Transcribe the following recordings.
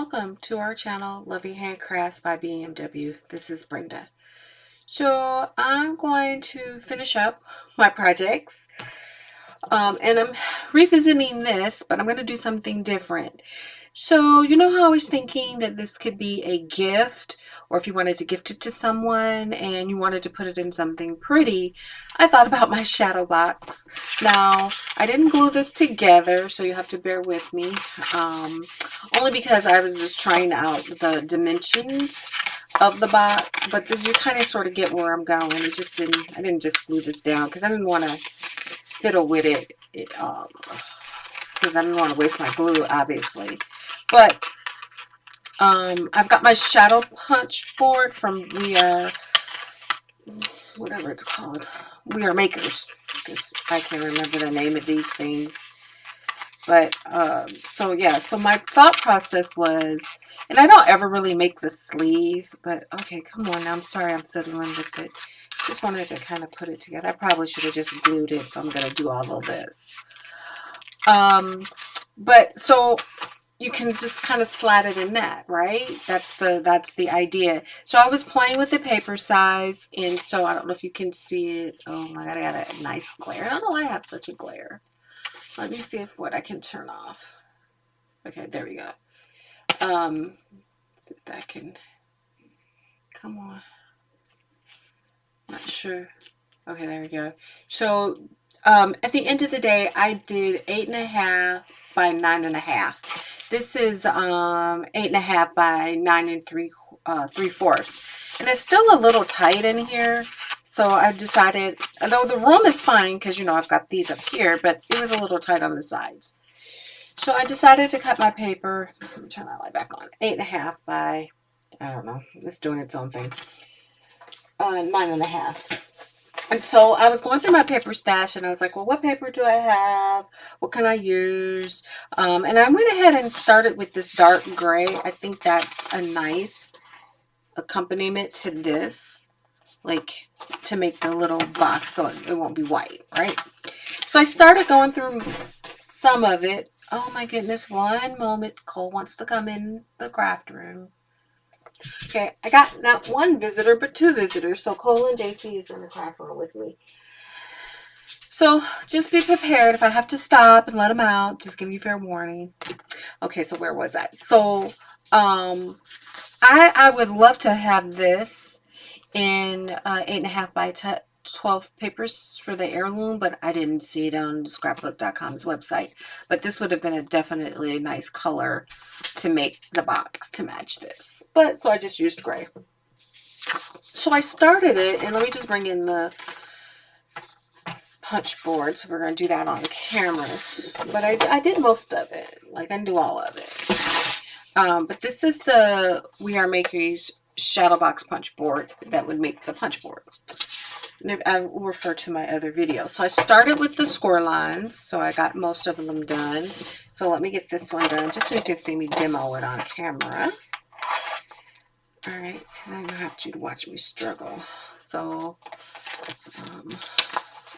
welcome to our channel, Loving Handcrafts by BMW. This is Brenda. So I'm going to finish up my projects, and I'm revisiting this, but I'm going to do something different. So you know how I was thinking that this could be a gift, or if you wanted to gift it to someone and you wanted to put it in something pretty, I thought about my shadow box. Now, I didn't glue this together, so you have to bear with me, only because I was just trying out the dimensions of the box, but you kind of sort of get where I'm going. I didn't just glue this down because I didn't want to fiddle with it, because I didn't want to waste my glue, obviously. But I've got my shadow punch board from whatever it's called, We Are Makers, because I can't remember the name of these things. But so yeah, so my thought process was, and I don't ever really make the sleeve, but okay, come on now, I'm sorry I'm fiddling with it. Just wanted to kind of put it together. I probably should have just glued it if I'm going to do all of this. But so you can just kind of slat it in that, right? That's the idea. So I was playing with the paper size, and so I don't know if you can see it. Oh my god, I got a nice glare. I don't know why I have such a glare. Let me see what I can turn off. Okay, there we go. See if that can come on. Not sure. Okay, there we go. So at the end of the day, I did 8.5 by 9.5. This is 8.5 by 9 3/4, and it's still a little tight in here. So I decided, although the room is fine because you know I've got these up here, but it was a little tight on the sides. So I decided to cut my paper. Let me turn that light back on. 8.5 by, I don't know, it's doing its own thing. 9.5. And so I was going through my paper stash and I was like, well, what paper do I have? What can I use? And I went ahead and started with this dark gray. I think that's a nice accompaniment to this, like to make the little box so it won't be white, right? So I started going through some of it. Oh my goodness, one moment. Cole wants to come in the craft room. Okay, I got not one visitor, but two visitors. So Cole and JC is in the craft room with me. So just be prepared if I have to stop and let them out. Just give you fair warning. Okay, so where was I? So I would love to have this in 8.5 by 12 papers for the heirloom, but I didn't see it on scrapbook.com's website. But this would have been definitely a nice color to make the box to match this. But so I just used gray. So I started it, and let me just bring in the punch board, so we're going to do that on camera. But I did most of it. Like, I didn't do all of it. But this is the We Are Makers shadow box punch board that would make the punch board. I will refer to my other video. So I started with the score lines, so I got most of them done. So let me get this one done just so you can see me demo it on camera. All right, because I don't have you to watch me struggle. So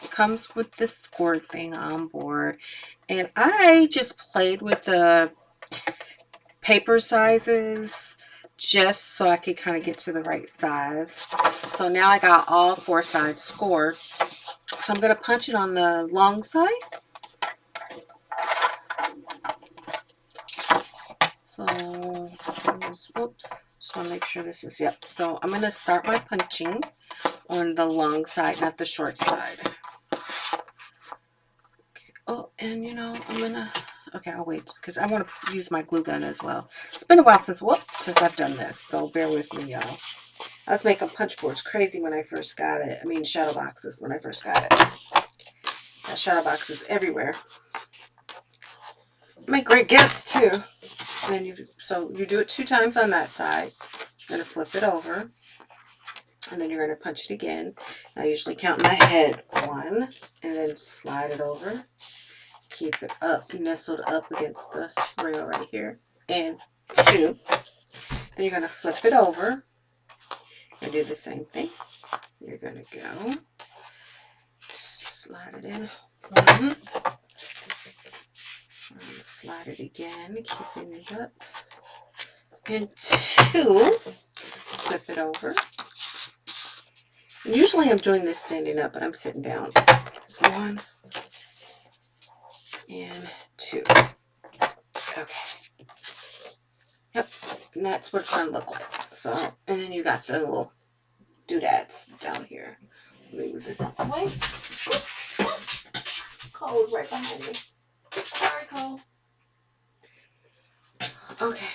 it comes with this score thing on board, and I just played with the paper sizes just so I could kind of get to the right size. So now I got all 4 sides scored. So I'm going to punch it on the long side. So, whoops, just want to make sure this is, yep. So I'm going to start my punching on the long side, not the short side. Okay. Oh, and you know, I'm going to, okay, I'll wait because I want to use my glue gun as well. It's been a while since I've done this, so bear with me, y'all. I was making punch boards crazy when I first got it. I mean, shadow boxes when I first got it. Got shadow boxes everywhere. Make great gifts too. And then you do it 2 times on that side. You're going to flip it over, and then you're going to punch it again. I usually count in my head 1, and then slide it over. Keep it up, nestled up against the rail right here, and 2. Then you're going to flip it over and do the same thing. You're going to go slide it in 1, and slide it again, keeping it up. and 2. Flip it over. And usually I'm doing this standing up, but I'm sitting down. 1 and 2. Okay. Yep. And that's what it's going to look like. So, and then you got the little doodads down here. Let me move this out the way. Cole's right behind me. Sorry, Cole. Okay.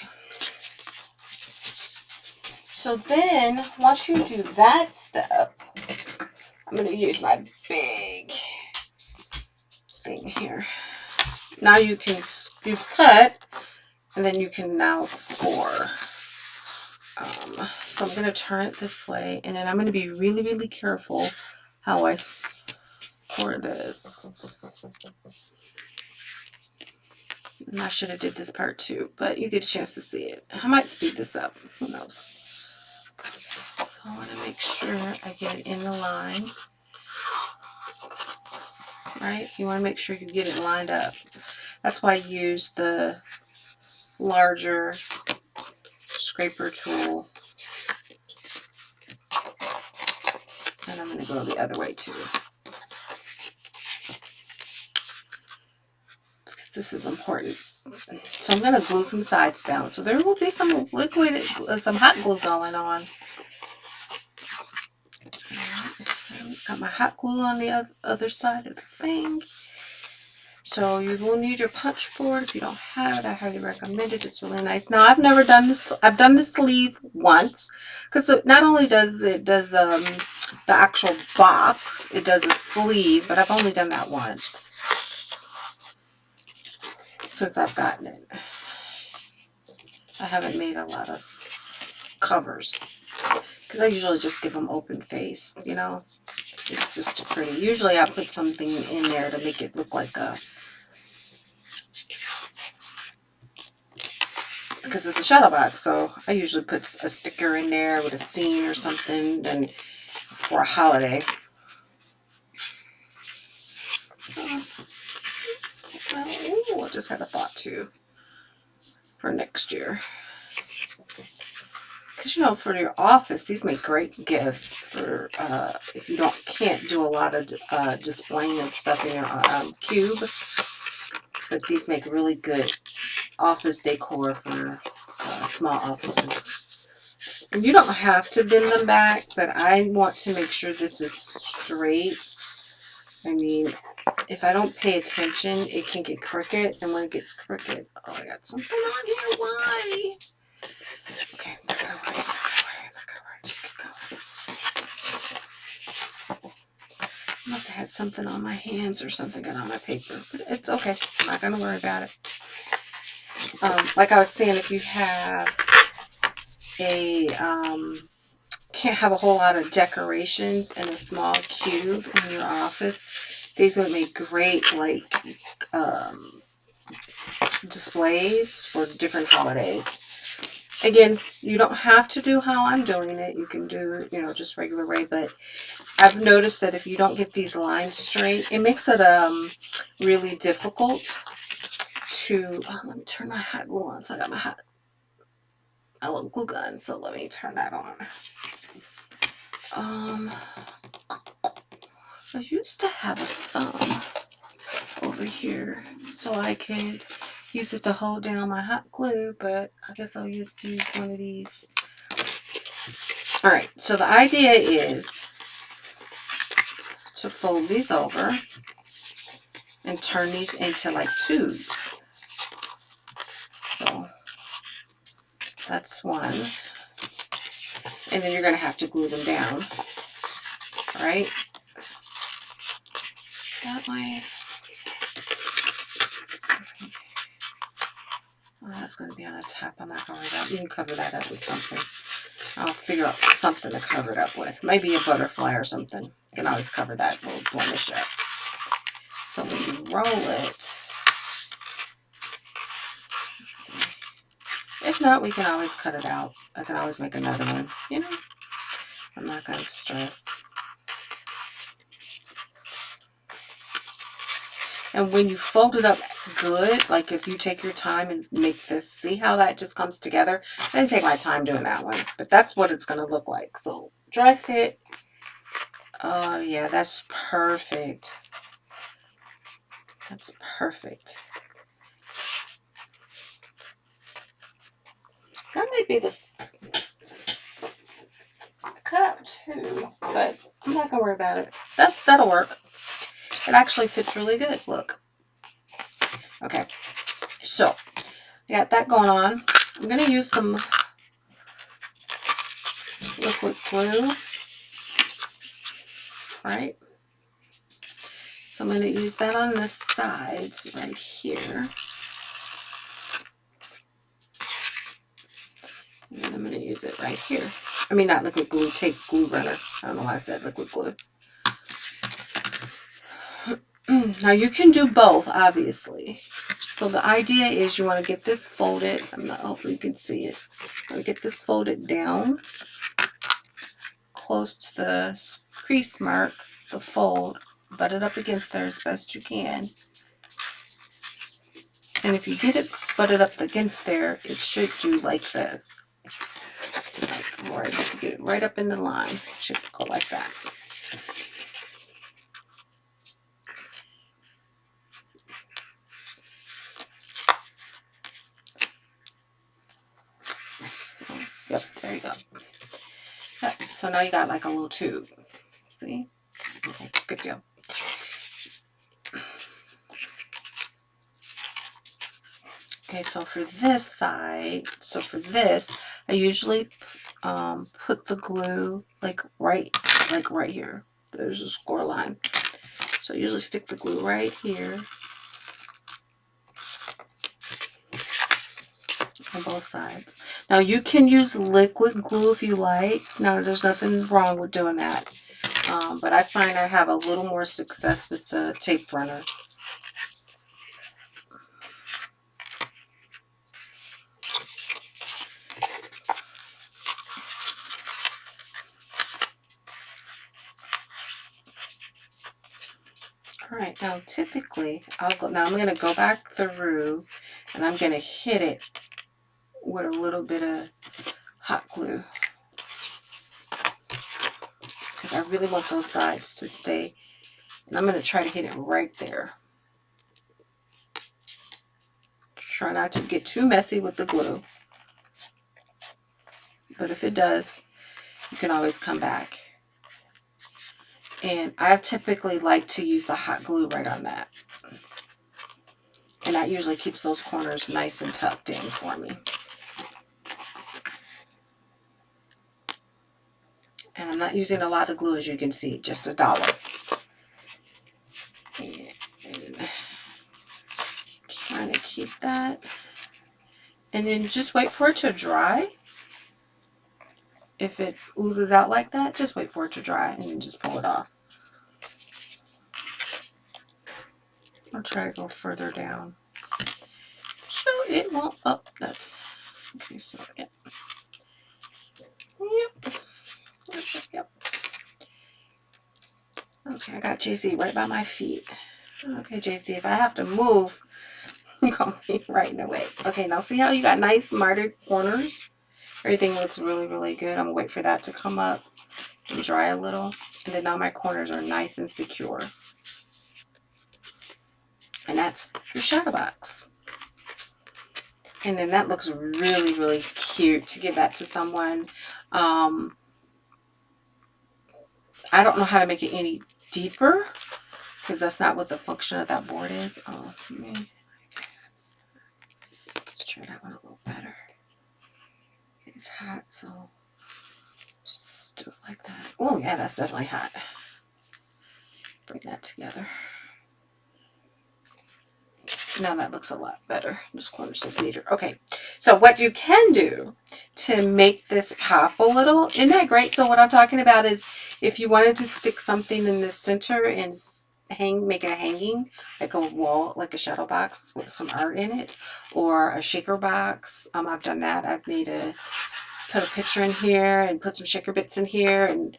So then, once you do that step, I'm going to use my big thing here. Now you cut, and then you can now score. So I'm going to turn it this way, and then I'm going to be really, really careful how I score this. And I should have did this part too, but you get a chance to see it. I might speed this up. Who knows? So I want to make sure I get it in the line. Right? You want to make sure you get it lined up. That's why I use the larger scraper tool. And I'm going to go the other way too. Because this is important. So I'm going to glue some sides down. So there will be some liquid, some hot glue going on. Got my hot glue on the other side of the thing. So you will need your punch board. If you don't have it, I highly recommend it. It's really nice. Now I've never done this. I've done the sleeve once, because not only does it the actual box, it does a sleeve, but I've only done that once since I've gotten it. I haven't made a lot of covers because I usually just give them open face, you know. It's just pretty. Usually I put something in there to make it look like a, because it's a shadow box, so I usually put a sticker in there with a scene or something, then for a holiday. Well, I just had a thought too for next year. Because, you know, for your office, these make great gifts for if you can't do a lot of displaying of stuff in your cube. But these make really good office decor for small offices. And you don't have to bend them back, but I want to make sure this is straight. I mean, if I don't pay attention, it can get crooked. And when it gets crooked, oh, I got something on here. Why? Okay, not gonna worry. Just keep going. I must have had something on my hands or something got on my paper, but it's okay. I'm not gonna worry about it. Like I was saying, if you have can't have a whole lot of decorations in a small cube in your office, these would make great like displays for different holidays. Again, you don't have to do how I'm doing it. You can do, you know, just regular way, but I've noticed that if you don't get these lines straight, it makes it really difficult to, let me turn my hot glue on. So I got my little glue gun, so let me turn that on. I used to have a thumb over here so I could use it to hold down my hot glue, but I guess I'll use one of these. All right, so the idea is to fold these over and turn these into like tubes. So that's one. And then you're going to have to glue them down. All right? That way. Oh, that's going to be on the top. I'm not going to worry about it. You can cover that up with something. I'll figure out something to cover it up with. Maybe a butterfly or something. You can always cover that little blemish up. So when you roll it, if not, we can always cut it out. I can always make another one. You know, I'm not going to stress. And when you fold it up good. Like if you take your time and make this, see how that just comes together? I didn't take my time doing that one, but that's what it's going to look like. So dry fit. Oh yeah, that's perfect. That's perfect. That might be the cut up too, but I'm not gonna worry about it. That'll work. It actually fits really good. Look. Okay, so I got that going on. I'm gonna use some liquid glue, right? So I'm gonna use that on the sides right here. And then I'm gonna use it right here. I mean, not liquid glue, tape glue runner. I don't know why I said liquid glue. Now you can do both, obviously. So the idea is you want to get this folded. Hopefully you can see it. I'm gonna get this folded down close to the crease mark, the fold, butt it up against there as best you can. And if you get it butted up against there, it should do like this. Right, if you get it right up in the line, it should go like that. Yep, there you go. Okay, so now you got like a little tube. See? Okay, good deal. Okay, so for this side, I usually put the glue like right here. There's a score line. So I usually stick the glue right here on both sides. Now you can use liquid glue if you like. Now there's nothing wrong with doing that. But I find I have a little more success with the tape runner. All right, now typically I'm going to go back through and I'm going to hit it with a little bit of hot glue because I really want those sides to stay. And I'm going to try to hit it right there. Try not to get too messy with the glue. But if it does, you can always come back. And I typically like to use the hot glue right on that. And that usually keeps those corners nice and tucked in for me. And I'm not using a lot of glue, as you can see, just a dollop. And trying to keep that. And then just wait for it to dry. If it oozes out like that, just wait for it to dry and then just pull it off. I'll try to go further down. So it won't, oh, that's, okay, so yeah. Yep. Okay, I got JC right by my feet. Okay, JC, if I have to move, you're going to be right in the way. Okay, now see how you got nice mitered corners? Everything looks really, really good. I'm going to wait for that to come up and dry a little. And then now my corners are nice and secure. And that's your shadow box. And then that looks really, really cute to give that to someone. I don't know how to make it any deeper because that's not what the function of that board is. Oh, man. Let's try that one a little better. It's hot, so just do it like that. Oh, yeah, that's definitely hot. Let's bring that together. Now that looks a lot better. This corner's look neater. Okay, so what you can do to make this pop a little, isn't that great? So what I'm talking about is if you wanted to stick something in the center and make it a hanging, like a wall, like a shadow box with some art in it, or a shaker box. I've done that. I've put a picture in here and put some shaker bits in here and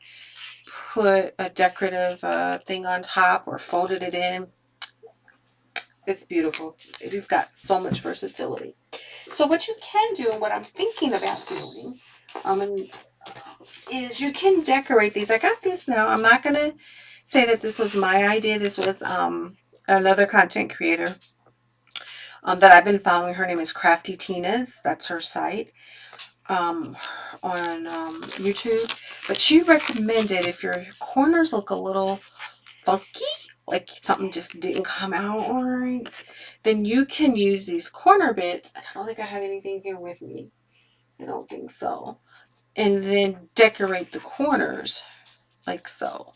put a decorative thing on top or folded it in. It's beautiful. You've got so much versatility. So what you can do, and what I'm thinking about doing, and is you can decorate these. I got this now. I'm not gonna say that this was my idea. This was another content creator that I've been following. Her name is Crafty Tina's. That's her site on YouTube. But she recommended, if your corners look a little funky, like something just didn't come out all right, then you can use these corner bits. I don't think I have anything here with me. I don't think so. And then decorate the corners like so.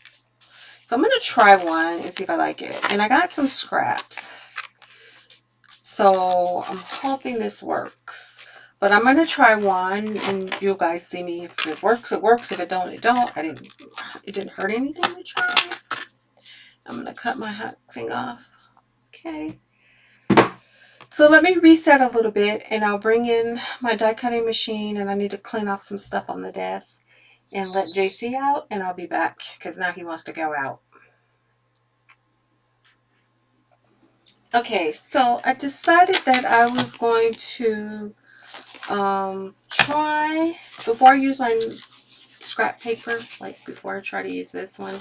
So I'm going to try one and see if I like it. And I got some scraps. So I'm hoping this works. But I'm going to try one and you guys see me. If it works, it works. If it don't, it don't. It didn't hurt anything to try. I'm going to cut my hot thing off. Okay. So let me reset a little bit and I'll bring in my die cutting machine, and I need to clean off some stuff on the desk and let JC out, and I'll be back because now he wants to go out. Okay, so I decided that I was going to try, before I use my scrap paper, like before I try to use this one,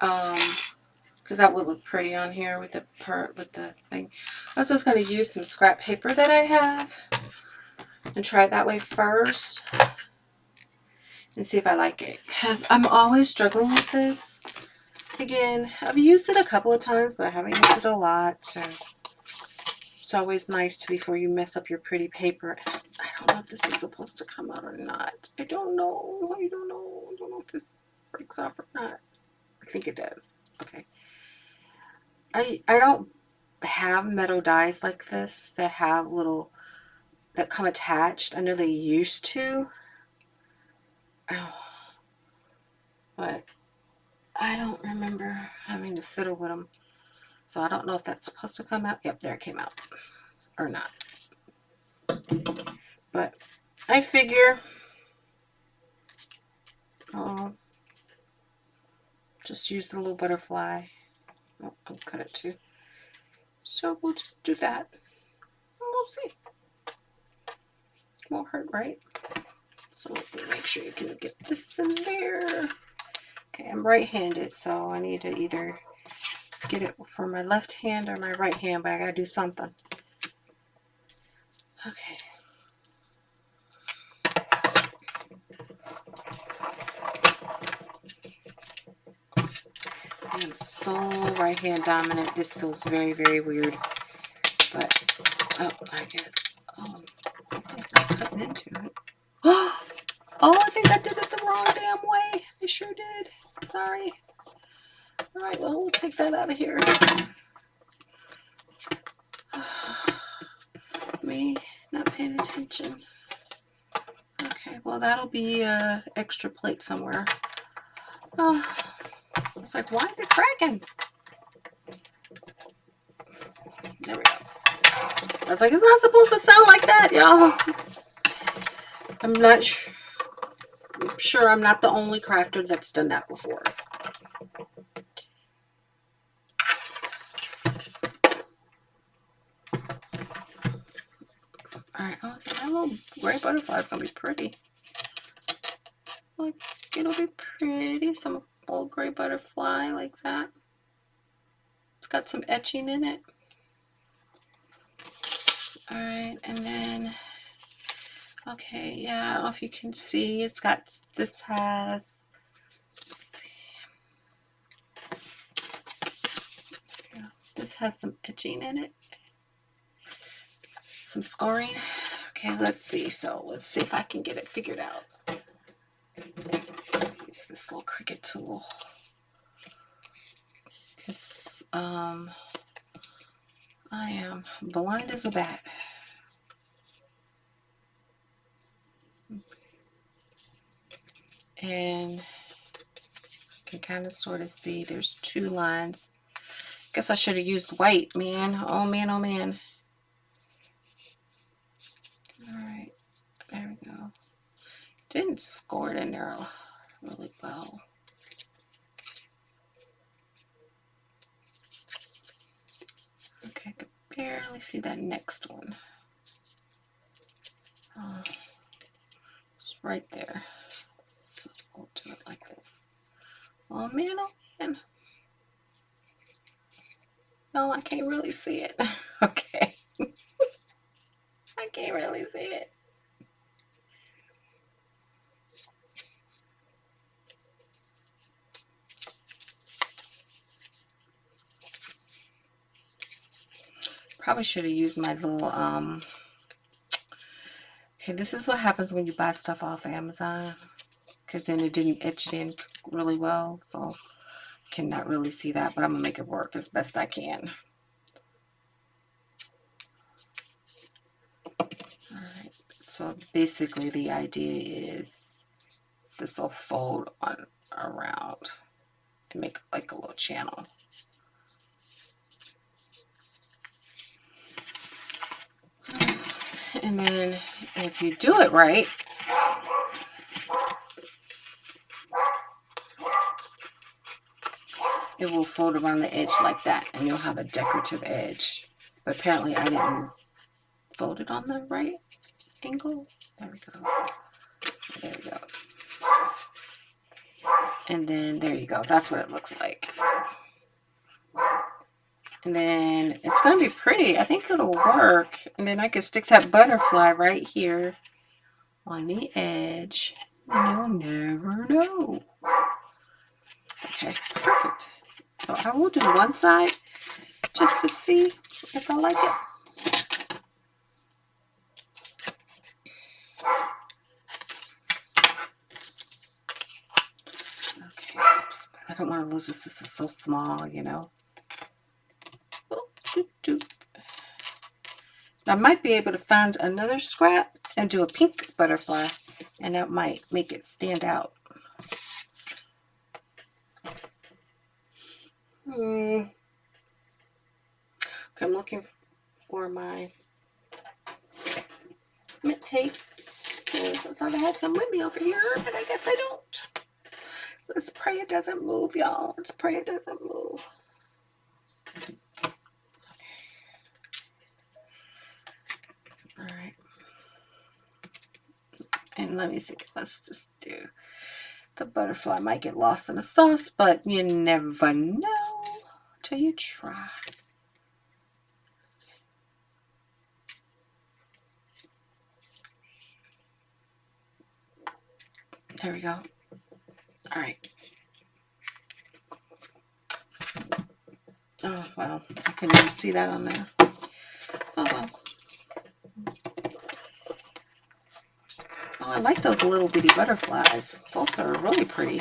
because that would look pretty on here with the thing. I was just going to use some scrap paper that I have and try it that way first and see if I like it, because I'm always struggling with this. Again, I've used it a couple of times, but I haven't used it a lot, so it's always nice before you mess up your pretty paper. I don't know if this is supposed to come out or not. I don't know. I don't know if this breaks off or not. I think it does. Okay. I don't have metal dies like this that have that come attached. I know they used to. Oh, but I don't remember having to fiddle with them. So I don't know if that's supposed to come out. Yep, there it came out. Or not. But I figure I'll just use the little butterfly. Oh, I'll cut it too. So we'll just do that. And we'll see. Won't hurt, right? So let me make sure you can get this in there. Okay, I'm right-handed, so I need to either get it for my left hand or my right hand, but I gotta do something. Okay. I am so right hand dominant. This feels very, very weird. But, oh, I guess. Oh, I'm not cutting into it. Oh, I think I did it the wrong damn way. I sure did. Sorry. All right, well, we'll take that out of here. Me not paying attention. Okay, well, that'll be a extra plate somewhere. Oh, I was like, why is it cracking? There we go. I was like, it's not supposed to sound like that, y'all. I'm not sure I'm not the only crafter that's done that before. Alright, okay, that little gray butterfly is going to be pretty. Like, it'll be pretty. Some old gray butterfly like that. It's got some etching in it. Alright, and then, okay, yeah, I don't know if you can see, it's got, this has, this has some etching in it. Some scoring. Okay, let's see. So let's see if I can get it figured out. Use this little Cricut tool. Because I am blind as a bat. And you can kind of sort of see there's two lines. Guess I should have used white, man. Oh man, oh man. Alright, there we go. Didn't score it in there really well. here. Let's see that next one. It's right there. So we'll do it like this. Oh man, oh man. No, I can't really see it. Okay. I can't really see it. Probably should have used my little, okay, this is what happens when you buy stuff off Amazon, because then it didn't etch it in really well, so cannot really see that, but I'm gonna make it work as best I can. Alright, so basically the idea is this will fold on around and make like a little channel. And then if you do it right, it will fold around the edge like that, and you'll have a decorative edge. But apparently I didn't fold it on the right angle. There we go. There we go. And then there you go. That's what it looks like. And then it's going to be pretty. I think it'll work. And then I can stick that butterfly right here on the edge, and you'll never know. Okay, perfect. So I will do one side just to see if I like it. Okay, oops. I don't want to lose this. This is so small, you know. Oh, doop, doop. I might be able to find another scrap and do a pink butterfly, and that might make it stand out. Okay, I'm looking for my mint tape. I thought I had some with me over here, but I guess I don't. Let's pray it doesn't move, y'all. Let's pray it doesn't move. All right. And let me see. Let's just do the butterfly. Might get lost in the sauce, but you never know till you try. There we go. All right. Oh, well, I couldn't even see that on there. Oh, well. Oh, I like those little bitty butterflies. Those are really pretty.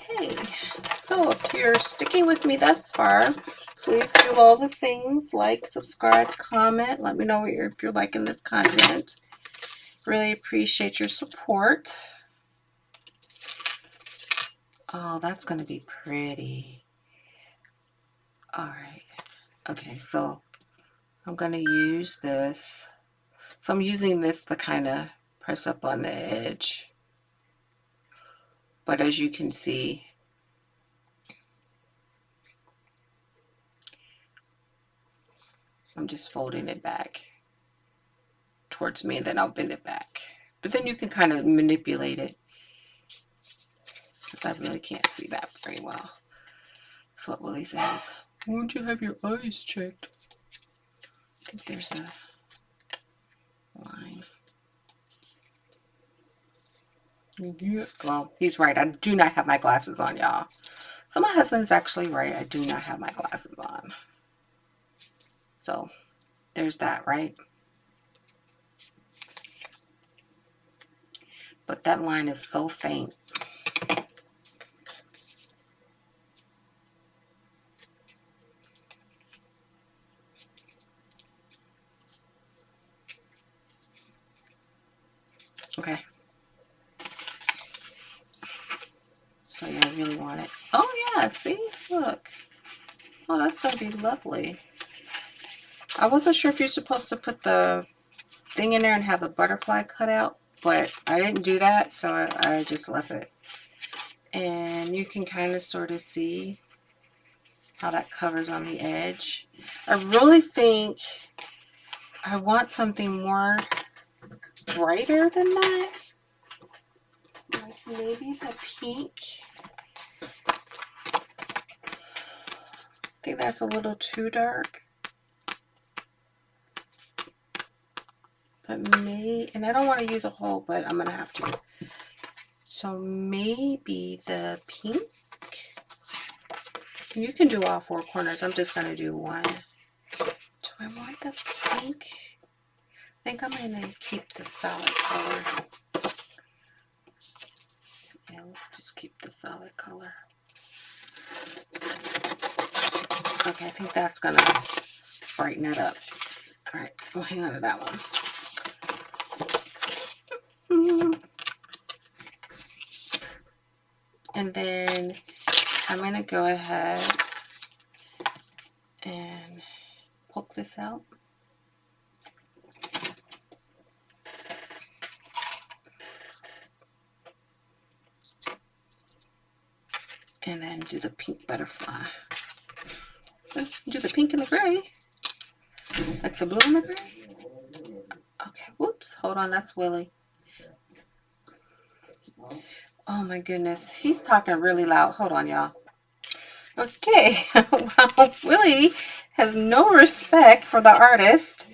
Okay, so if you're sticking with me thus far, please do all the things like subscribe, comment, let me know if you're liking this content. Really appreciate your support. Oh, that's going to be pretty. All right. Okay, so I'm going to use this. So I'm using this to kind of press up on the edge. But as you can see, I'm just folding it back towards me, and then I'll bend it back. But then you can kind of manipulate it, because I really can't see that very well. That's what Willie says. Why don't you have your eyes checked? I think there's a line. Yeah. Well, he's right. I do not have my glasses on, y'all. So my husband's actually right. I do not have my glasses on. So there's that, right? But that line is so faint. Okay. So yeah, I really want it. Oh yeah, see? Look. Oh, that's going to be lovely. I wasn't sure if you're supposed to put the thing in there and have the butterfly cut out. but I didn't do that, so I just left it. And you can kind of sort of see how that covers on the edge. I really think I want something more brighter than that. Like maybe the pink. I think that's a little too dark. But and I don't want to use a whole, but I'm going to have to. So maybe the pink. You can do all 4 corners. I'm just going to do one. Do I want the pink? I think I'm going to keep the solid color. Yeah, let's just keep the solid color. Okay, I think that's going to brighten it up. All right, we'll hang on to that one. And then I'm going to go ahead and poke this out. And then do the pink butterfly. Do the pink and the gray. Like the blue and the gray. Okay, whoops. Hold on, that's Willie. Oh my goodness. He's talking really loud. Hold on, y'all. Okay. Well, Willie has no respect for the artist.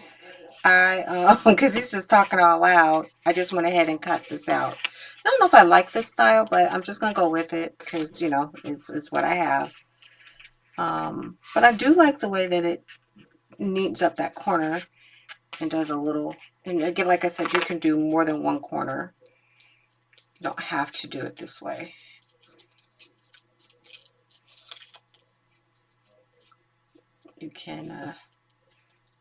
Because he's just talking all loud. I just went ahead and cut this out. I don't know if I like this style, but I'm just going to go with it because, you know, it's what I have. But I do like the way that it neatens up that corner and does a little, and again, like I said, you can do more than one corner. You don't have to do it this way. You can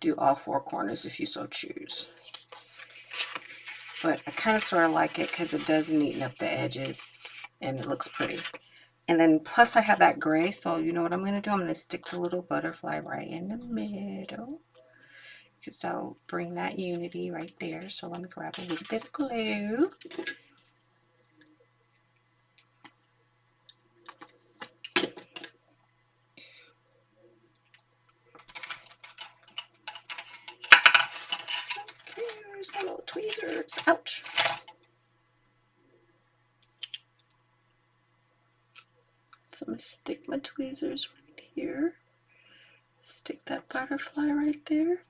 do all 4 corners if you so choose. But I kind of sort of like it because it does neaten up the edges and it looks pretty. And then plus I have that gray, so you know what I'm going to do? I'm going to stick the little butterfly right in the middle. Just I'll bring that unity right there. So let me grab a little bit of glue. Okay, there's my little tweezers. Ouch. So I'm going to stick my tweezers right here. Stick that butterfly right there.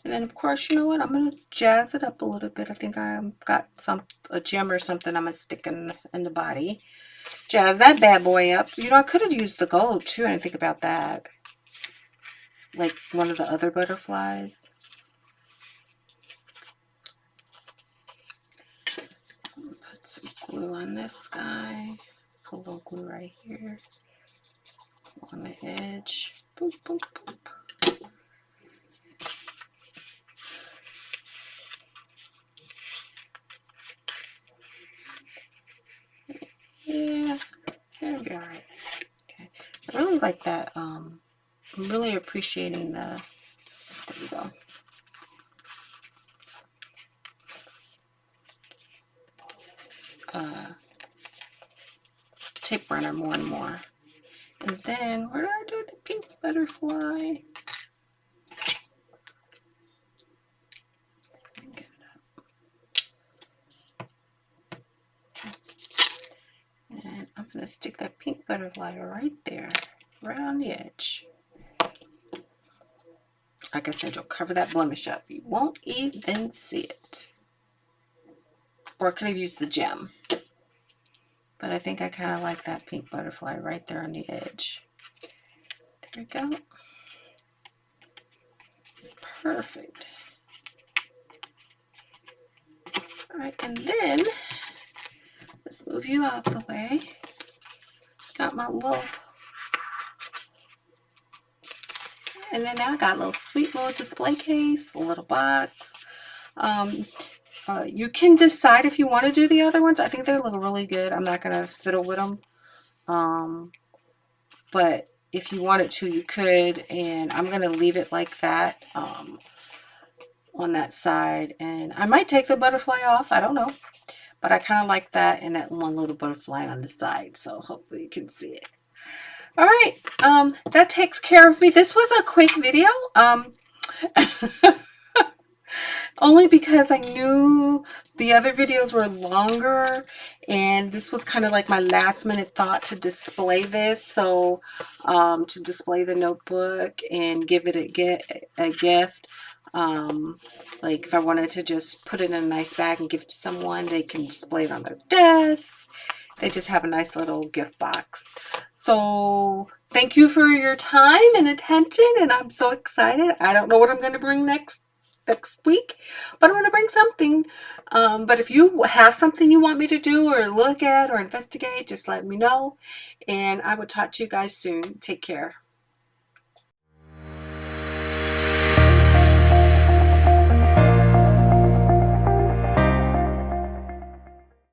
And then of course, you know what? I'm going to jazz it up a little bit. I think I've got a gem or something I'm going to stick in the body. Jazz that bad boy up. You know, I could have used the gold too. I didn't think about that. Like one of the other butterflies. Put some glue on this guy. Put a little glue right here. On the edge. Boop, boop, boop. Yeah, that'll be all right. Okay, I really like that. I'm really appreciating the. There we go. Tape runner more and more. And then where did I do the pink butterfly? Get it up. Okay. And I'm going to stick that pink butterfly right there, right on the edge. Like I said, you'll cover that blemish up. You won't even see it. Or I could have used the gem. But I think I kind of like that pink butterfly right there on the edge. There we go. Perfect. All right, and then let's move you out the way. Got my little, and then now I got a little sweet little display case, a little box. You can decide if you want to do the other ones. I think they look really good. I'm not going to fiddle with them. But if you wanted to, you could. And I'm going to leave it like that on that side. And I might take the butterfly off. I don't know. but I kind of like that and that one little butterfly on the side. So hopefully you can see it. All right, that takes care of me. This was a quick video. Only because I knew the other videos were longer, and this was kind of like my last minute thought to display this. So to display the notebook and give it a gift. Like if I wanted to just put it in a nice bag and give it to someone, they can display it on their desk. They just have a nice little gift box. So thank you for your time and attention, and I'm so excited. I don't know what I'm going to bring next week, but I'm going to bring something. But if you have something you want me to do or look at or investigate, just let me know, and I will talk to you guys soon. Take care.